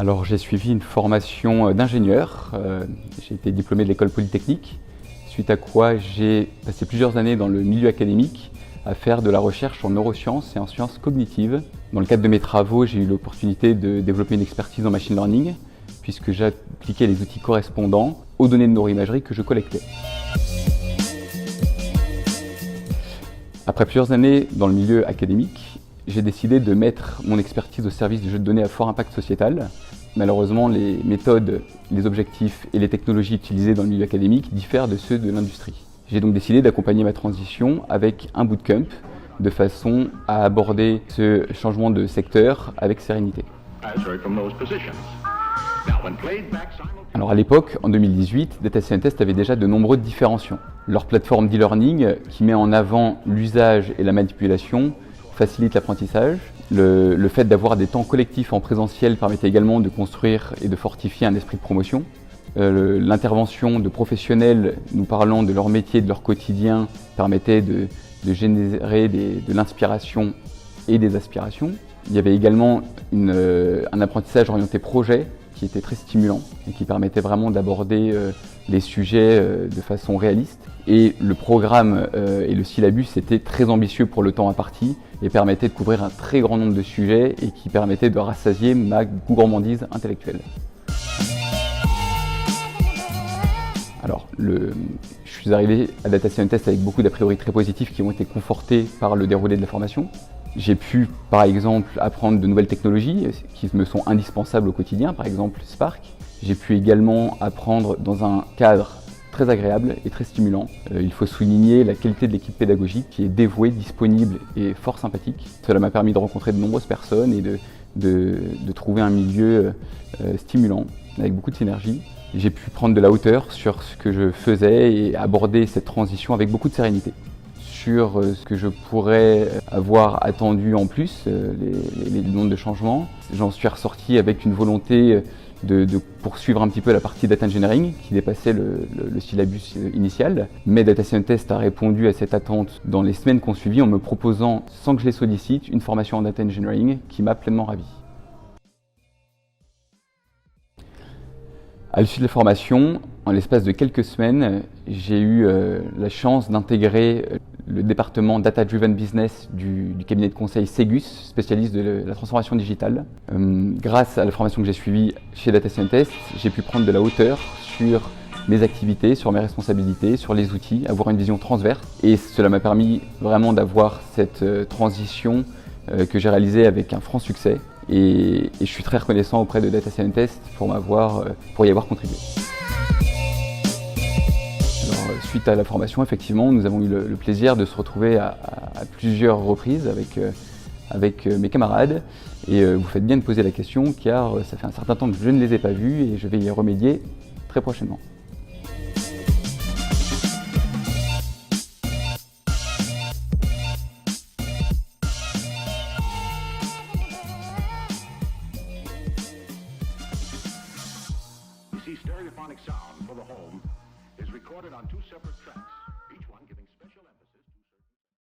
Alors j'ai suivi une formation d'ingénieur, j'ai été diplômé de l'école polytechnique, suite à quoi j'ai passé plusieurs années dans le milieu académique à faire de la recherche en neurosciences et en sciences cognitives. Dans le cadre de mes travaux, j'ai eu l'opportunité de développer une expertise en machine learning, puisque j'appliquais les outils correspondants aux données de neuroimagerie que je collectais. Après plusieurs années dans le milieu académique, j'ai décidé de mettre mon expertise au service du jeu de données à fort impact sociétal. Malheureusement, les méthodes, les objectifs et les technologies utilisées dans le milieu académique diffèrent de ceux de l'industrie. J'ai donc décidé d'accompagner ma transition avec un bootcamp de façon à aborder ce changement de secteur avec sérénité. Alors à l'époque, en 2018, Data Scientist avait déjà de nombreux différenciants. Leur plateforme d'e-learning, qui met en avant l'usage et la manipulation, facilite l'apprentissage. Le fait d'avoir des temps collectifs en présentiel permettait également de construire et de fortifier un esprit de promotion. L'intervention de professionnels nous parlant de leur métier, de leur quotidien, permettait de générer de l'inspiration et des aspirations. Il y avait également un apprentissage orienté projet qui était très stimulant et qui permettait vraiment d'aborder les sujets de façon réaliste. Et le programme et le syllabus étaient très ambitieux pour le temps imparti et permettaient de couvrir un très grand nombre de sujets et qui permettaient de rassasier ma gourmandise intellectuelle. Alors, je suis arrivé à Data Scientist avec beaucoup d'a priori très positifs qui ont été confortés par le déroulé de la formation. J'ai pu, par exemple, apprendre de nouvelles technologies qui me sont indispensables au quotidien, par exemple Spark. J'ai pu également apprendre dans un cadre très agréable et très stimulant. Il faut souligner la qualité de l'équipe pédagogique qui est dévouée, disponible et fort sympathique. Cela m'a permis de rencontrer de nombreuses personnes et de trouver un milieu stimulant, avec beaucoup de synergie. J'ai pu prendre de la hauteur sur ce que je faisais et aborder cette transition avec beaucoup de sérénité. Sur ce que je pourrais avoir attendu en plus, les nombres de changements, j'en suis ressorti avec une volonté de poursuivre un petit peu la partie data engineering qui dépassait le syllabus initial. Mais Data Scientist a répondu à cette attente dans les semaines qui ont suivi en me proposant, sans que je les sollicite, une formation en data engineering qui m'a pleinement ravi. À l'issue de la formation, en l'espace de quelques semaines, j'ai eu la chance d'intégrer le département Data Driven Business du cabinet de conseil Segus, spécialiste de la transformation digitale. Grâce à la formation que j'ai suivie chez Data Scientist, j'ai pu prendre de la hauteur sur mes activités, sur mes responsabilités, sur les outils, avoir une vision transverse. Et cela m'a permis vraiment d'avoir cette transition que j'ai réalisée avec un franc succès. Et je suis très reconnaissant auprès de Data Scientist pour y avoir contribué. Alors, suite à la formation, effectivement, nous avons eu le plaisir de se retrouver à plusieurs reprises avec mes camarades. Et vous faites bien de poser la question car ça fait un certain temps que je ne les ai pas vus et je vais y remédier très prochainement. Stereophonic sound for the home is recorded on 2 separate tracks.